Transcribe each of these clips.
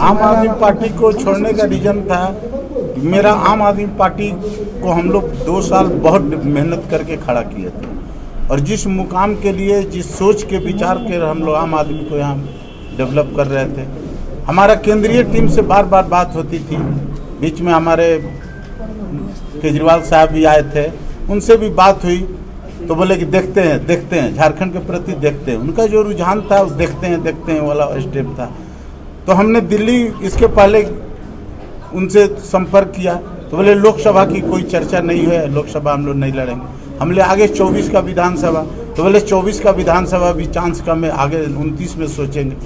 आम आदमी पार्टी को छोड़ने का रीजन था, मेरा आम आदमी पार्टी को हम लोग 2 साल बहुत मेहनत करके खड़ा किए थे, और जिस मुकाम के लिए, जिस सोच के विचार के हम लोग आम आदमी को यहाँ डेवलप कर रहे थे, हमारा केंद्रीय टीम से बार बार बात होती थी। बीच में हमारे केजरीवाल साहब भी आए थे, उनसे भी बात हुई तो बोले कि देखते हैं झारखंड के प्रति देखते हैं। उनका जो रुझान था वो देखते हैं वाला स्टेप था। तो हमने दिल्ली इसके पहले उनसे संपर्क किया तो बोले लोकसभा की कोई चर्चा नहीं है, लोकसभा हम लोग नहीं लड़ेंगे। हमने आगे 24 का विधानसभा, तो बोले 24 का विधानसभा भी चांस कम है, आगे 29 में सोचेंगे।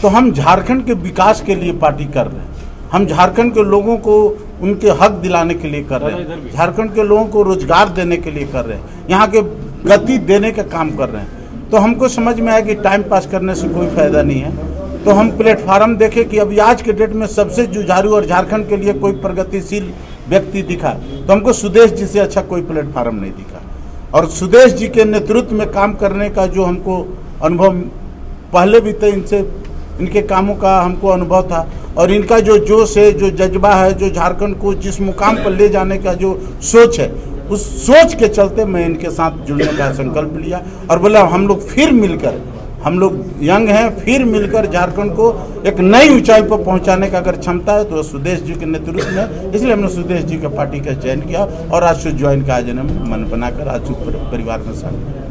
तो हम झारखंड के विकास के लिए पार्टी कर रहे हैं, हम झारखंड के लोगों को उनके हक दिलाने के लिए कर रहे हैं, झारखंड के लोगों को रोजगार देने के लिए कर रहे हैं, यहाँ के गति देने का काम कर रहे हैं। तो हमको समझ में आया कि टाइम पास करने से कोई फायदा नहीं है, तो हम प्लेटफार्म देखे कि अभी आज के डेट में सबसे जुझारू और झारखंड के लिए कोई प्रगतिशील व्यक्ति दिखा, तो हमको सुदेश जी से अच्छा कोई प्लेटफार्म नहीं दिखा। और सुदेश जी के नेतृत्व में काम करने का जो हमको अनुभव पहले भी थे, इनके कामों का हमको अनुभव था, और इनका जो जोश है, जो जज्बा है, जो झारखंड को जिस मुकाम पर ले जाने का जो सोच है, उस सोच के चलते मैं इनके साथ जुड़ने का संकल्प लिया और बोला हम लोग फिर मिलकर, हम लोग यंग हैं, फिर मिलकर झारखंड को एक नई ऊंचाई पर पहुंचाने का अगर क्षमता है तो सुदेश जी के नेतृत्व में, इसलिए हमने सुदेश जी का पार्टी का चयन किया और आज से ज्वाइन का आज मन बनाकर आज परिवार में शामिल।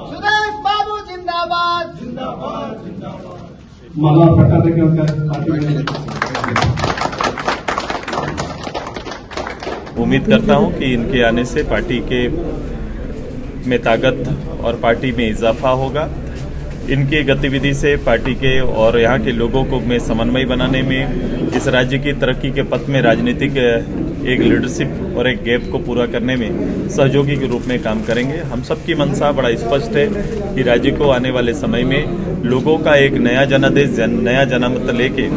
सुदेश बाबू जिंदाबाद। माला प्रकाश उम्मीद करता हूं कि इनके आने से पार्टी के में ताकत और पार्टी में इजाफा होगा। इनकी गतिविधि से पार्टी के और यहाँ के लोगों को में समन्वय बनाने में, इस राज्य की तरक्की के पथ में राजनीतिक एक लीडरशिप और एक गैप को पूरा करने में सहयोगी के रूप में काम करेंगे। हम सबकी मंशा बड़ा स्पष्ट है कि राज्य को आने वाले समय में लोगों का एक नया जनादेश, नया जनमत लेके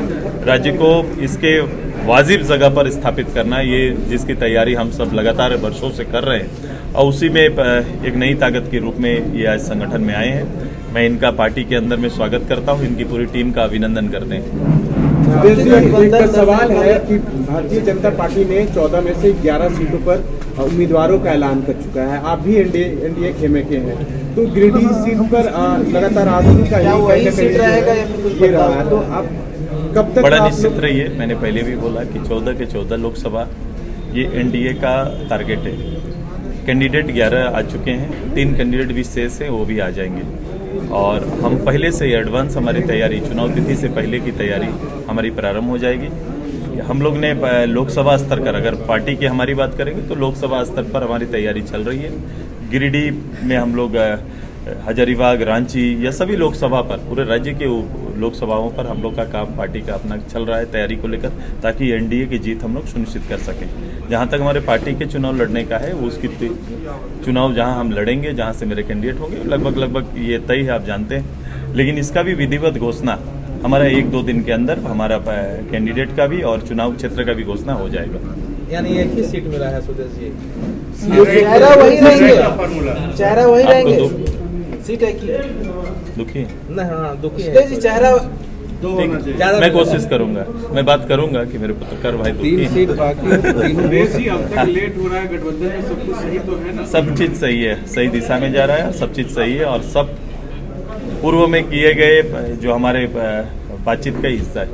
राज्य को इसके वाजिब जगह पर स्थापित करना, ये जिसकी तैयारी हम सब लगातार वर्षों से कर रहे हैं, और उसी में एक नई ताकत के रूप में ये आज संगठन में आए हैं। मैं इनका पार्टी के अंदर में स्वागत करता हूं, इनकी पूरी टीम का अभिनंदन करते हैं। एक सवाल है कि भारतीय जनता पार्टी ने 14 में से 11 सीटों पर उम्मीदवारों का ऐलान कर चुका है, आप भी एनडीए खेमे के हैं, तो गिरिडीह सीट पर लगातार आजसू का सीट रहेगा ये रहा है, तो आप कब तक बड़ा निश्चित रहिए। मैंने पहले भी बोला कि 14 के 14 लोकसभा ये एनडीए का टारगेट है। कैंडिडेट 11 आ चुके हैं, 3 कैंडिडेट भी शेष हैं, वो भी आ जाएंगे। और हम पहले से एडवांस हमारी तैयारी, चुनाव तिथि से पहले की तैयारी हमारी प्रारंभ हो जाएगी। हम लोग ने लोकसभा स्तर पर, अगर पार्टी की हमारी बात करेंगे तो लोकसभा स्तर पर हमारी तैयारी चल रही है। गिरिडीह में हम लोग हजारीबाग, रांची या सभी लोकसभा पर, पूरे राज्य के लोकसभाओं पर हम लोग का काम पार्टी का अपना चल रहा है तैयारी को लेकर, ताकि एनडीए की जीत हम लोग सुनिश्चित कर सकें। जहां तक हमारे पार्टी के चुनाव लड़ने का है, वो उसकी चुनाव जहां हम लड़ेंगे, जहां से मेरे कैंडिडेट होंगे, लगभग ये तय है, आप जानते हैं। लेकिन इसका भी विधिवत घोषणा हमारा 1-2 दिन के अंदर हमारा कैंडिडेट का भी और चुनाव क्षेत्र का भी घोषणा हो जाएगा। यानी एक ही सीट मिला है सुदेश जी, चेहरा वही रहेंगे, चेहरा वही रहेंगे, सीट है कि दुखी है? नहीं, हाँ दुखी है जी, चेहरा मैं कोशिश करूंगा, मैं बात करूंगा कि मेरे पत्रकार भाई दुखी हैं। 3 सीट बाकी, अब तक लेट हो रहा है, गठबंधन में सब कुछ सही तो है ना? सब चीज सही है, सही दिशा में जा रहा है, सब चीज सही है, और सब पूर्व में किए गए जो हमारे बातचीत का हिस्सा है।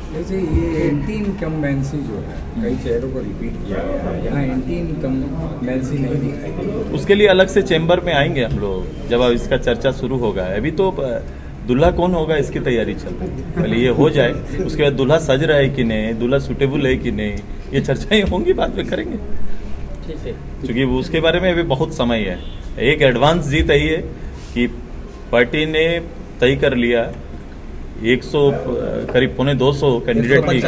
जैसे ये एंटी इनकम्बेंसी जो है, कई चेहरों को रिपीट किया गया है, यहाँ एंटी इनकम्बेंसी नहीं दिखाई। उसके लिए अलग से चैम्बर में आएंगे हम लोग, जब अब इसका चर्चा शुरू होगा। अभी तो दूल्हा कौन होगा इसकी तैयारी चल रही है, पहले ये हो जाए, उसके बाद दूल्हा सज रहा है कि नहीं, दूल्हा सूटेबल है कि नहीं, ये चर्चाएं होंगी, बाद में करेंगे। ठीक है, क्योंकि उसके बारे में अभी बहुत समय है। एक एडवांस जीत यही है कि पार्टी ने तय कर लिया 100 करीब 250 कैंडिडेट की,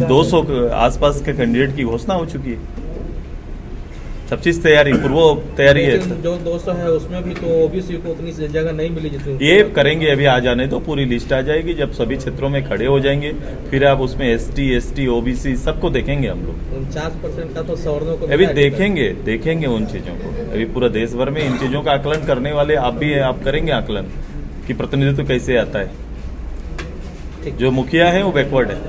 200 आसपास के कैंडिडेट की घोषणा हो चुकी है। सब चीज तैयारी पूर्व तैयारी है लेकिन जो 200 है उसमें भी तो ओबीसी को उतनी जगह नहीं मिली जितनी ये करेंगे। अभी आ जाने तो पूरी लिस्ट आ जाएगी, जब सभी क्षेत्रों में खड़े हो जाएंगे फिर आप उसमें ST ओबीसी सबको देखेंगे हम लोग। 49% का तो सवर्णों को अभी मिला है। देखेंगे उन चीजों को। अभी पूरा देश भर में इन चीजों का आकलन करने वाले आप भी हैं, आप करेंगे आकलन कि प्रतिनिधित्व कैसे आता है। जो मुखिया है वो बैकवर्ड है।